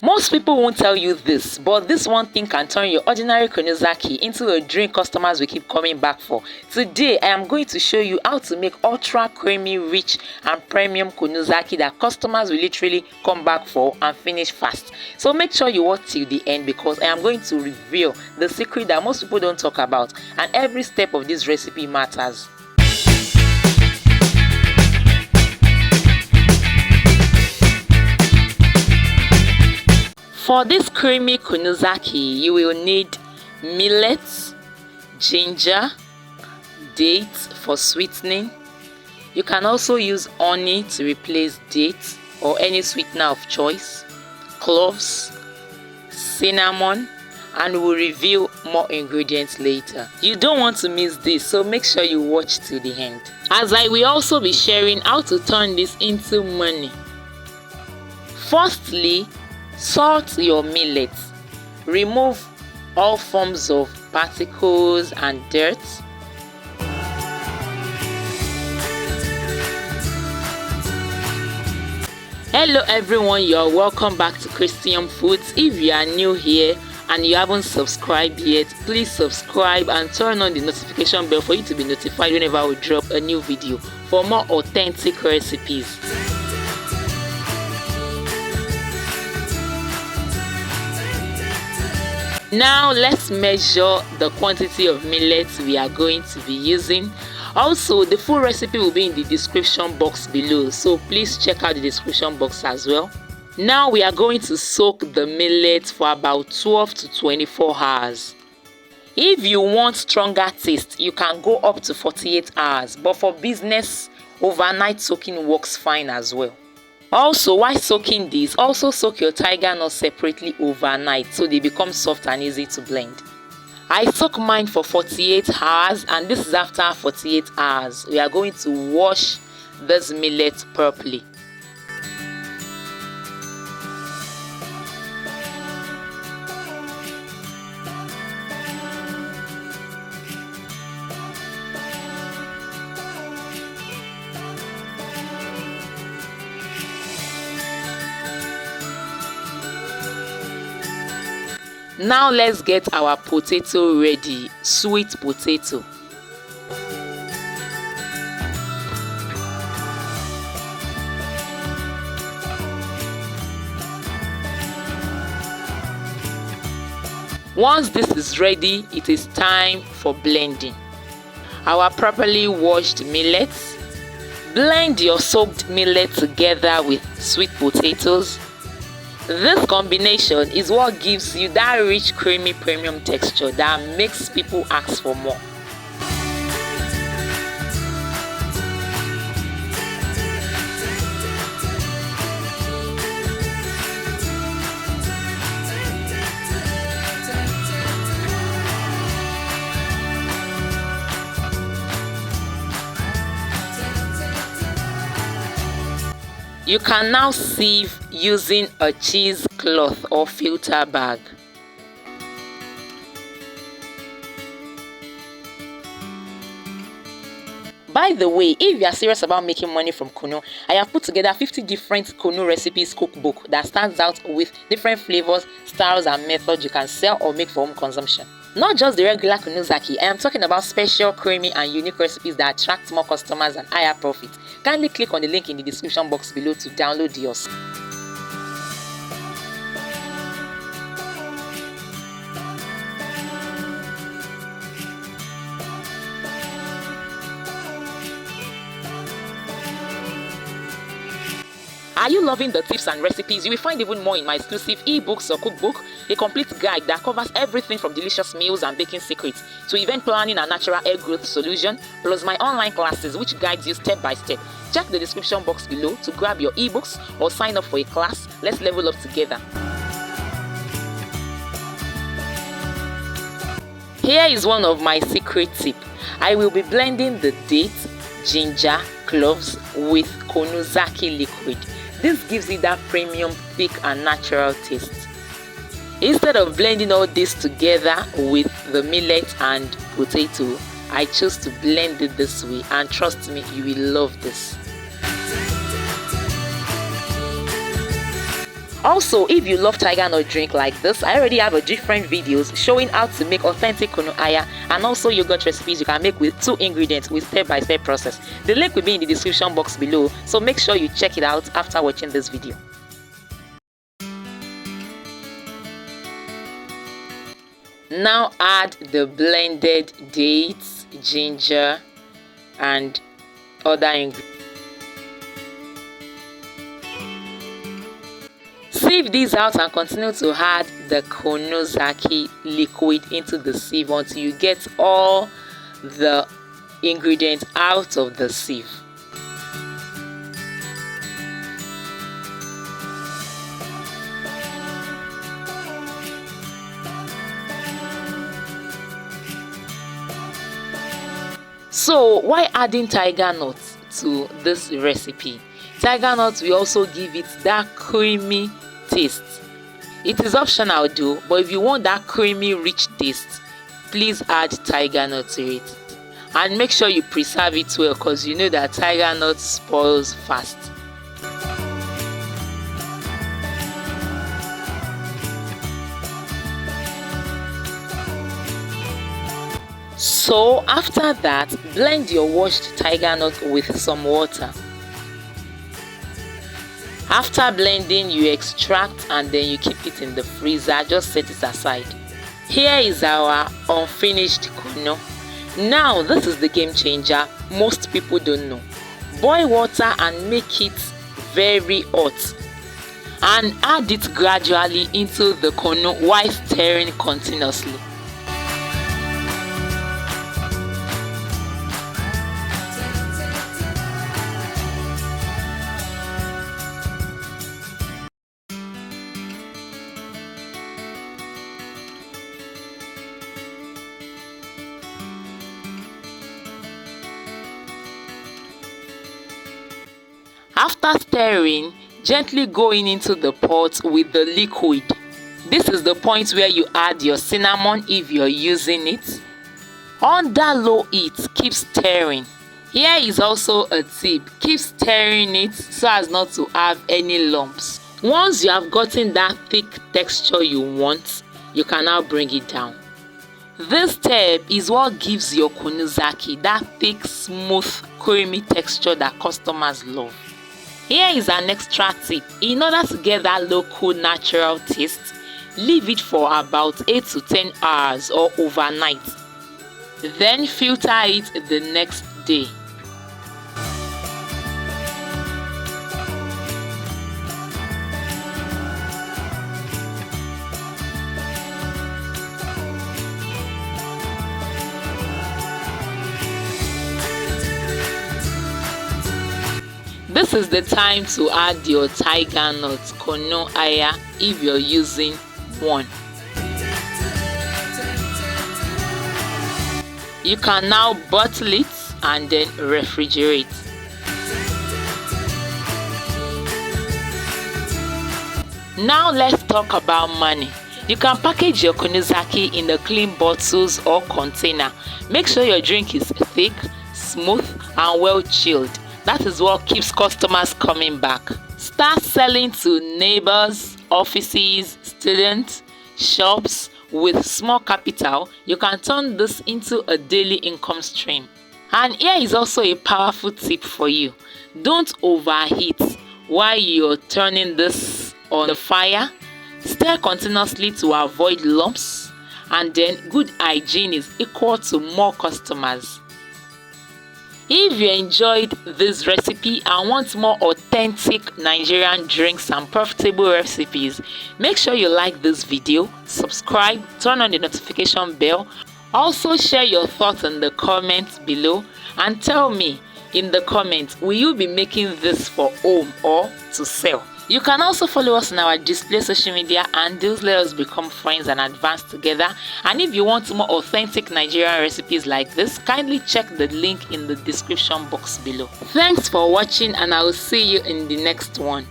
Most people won't tell you this, but this one thing can turn your ordinary Kunu Zaki into a drink customers will keep coming back for. Today, I am going to show you how to make ultra creamy, rich and premium Kunu Zaki that customers will literally come back for and finish fast. So make sure you watch till the end because I am going to reveal the secret that most people don't talk about, and every step of this recipe matters. For this creamy Kunu Zaki, you will need millets, ginger, dates for sweetening. You can also use honey to replace dates or any sweetener of choice, cloves, cinnamon, and we'll reveal more ingredients later. You don't want to miss this, so make sure you watch till the end, as I will also be sharing how to turn this into money. Firstly, salt your millets. Remove all forms of particles and dirt. Hello everyone, you're welcome back to kristyyumfoods. If you are new here and you haven't subscribed yet, please subscribe and turn on the notification bell for you to be notified whenever we drop a new video for more authentic recipes. Now let's measure the quantity of millets we are going to be using. Also, the full recipe will be in the description box below, so please check out the description box as well. Now we are going to soak the millets for about 12 to 24 hours. If you want stronger taste, you can go up to 48 hours, but for business, overnight soaking works fine as well. Also, while soaking these, also soak your Tigernut separately overnight so they become soft and easy to blend. I soak mine for 48 hours, and this is after 48 hours. We are going to wash this millet properly. Now let's get our potato ready, sweet potato. Once this is ready, it is time for blending. Our properly washed millets. Blend your soaked millet together with sweet potatoes. This combination is what gives you that rich, creamy, premium texture that makes people ask for more. You can now sieve using a cheesecloth or filter bag. By the way, if you are serious about making money from Kunu, I have put together 50 different Kunu recipes cookbook that stands out with different flavors, styles and methods you can sell or make for home consumption. Not just the regular Kunu Zaki, I am talking about special, creamy and unique recipes that attract more customers and higher profit. Kindly click on the link in the description box below to download yours. Are you loving the tips and recipes? You will find even more in my exclusive ebooks or cookbook, a complete guide that covers everything from delicious meals and baking secrets to event planning and natural hair growth solution, plus my online classes which guides you step by step. Check the description box below to grab your ebooks or sign up for a class. Let's level up together. Here is one of my secret tips. I will be blending the dates, ginger, cloves with Kunu Zaki liquid. This gives it that premium, thick and natural taste. Instead of blending all this together with the millet and potato, I chose to blend it this way, and trust me, you will love this. Also, if you love Tigernut drink like this, I already have a different videos showing how to make authentic Kunu Aya and also yogurt recipes you can make with 2 ingredients with step-by-step process. The link will be in the description box below, so make sure you check it out after watching this video. Now add the blended dates, ginger and other ingredients. Sieve these out and continue to add the Kunu Zaki liquid into the sieve until you get all the ingredients out of the sieve. So why adding Tigernut to this recipe? Tigernut will also give it that creamy taste. It is optional though, but if you want that creamy rich taste, please add Tigernut to it. And make sure you preserve it well, because you know that Tigernut spoils fast. So after that, blend your washed Tigernut with some water. After blending, you extract and then you keep it in the freezer. Just set it aside. Here is our unfinished Kunu. Now this is the game changer most people don't know. Boil water and make it very hot and add it gradually into the Kunu while stirring continuously. After stirring, gently go into the pot with the liquid. This is the point where you add your cinnamon if you're using it. Under low heat, keep stirring. Here is also a tip: keep stirring it so as not to have any lumps. Once you have gotten that thick texture you want, you can now bring it down. This step is what gives your Kunu Zaki that thick, smooth, creamy texture that customers love. Here is an extra tip: in order to get that local natural taste, leave it for about 8 to 10 hours or overnight. Then filter it the next day. This is the time to add your Tigernut Kunu Aya if you're using one. You can now bottle it and then refrigerate. Now let's talk about money. You can package your Kunu Zaki in the clean bottles or container. Make sure your drink is thick, smooth and well chilled. That is what keeps customers coming back. Start selling to neighbors, offices, students, shops. With small capital, you can turn this into a daily income stream. And here is also a powerful tip for you: don't overheat while you're turning this on the fire. Stir continuously to avoid lumps, and then good hygiene is equal to more customers. If you enjoyed this recipe and want more authentic Nigerian drinks and profitable recipes, make sure you like this video, subscribe, turn on the notification bell. Also share your thoughts in the comments below and tell me in the comments, will you be making this for home or to sell? You can also follow us on our display social media handles. Let us become friends and advance together. And if you want more authentic Nigerian recipes like this, kindly check the link in the description box below. Thanks for watching, and I will see you in the next one.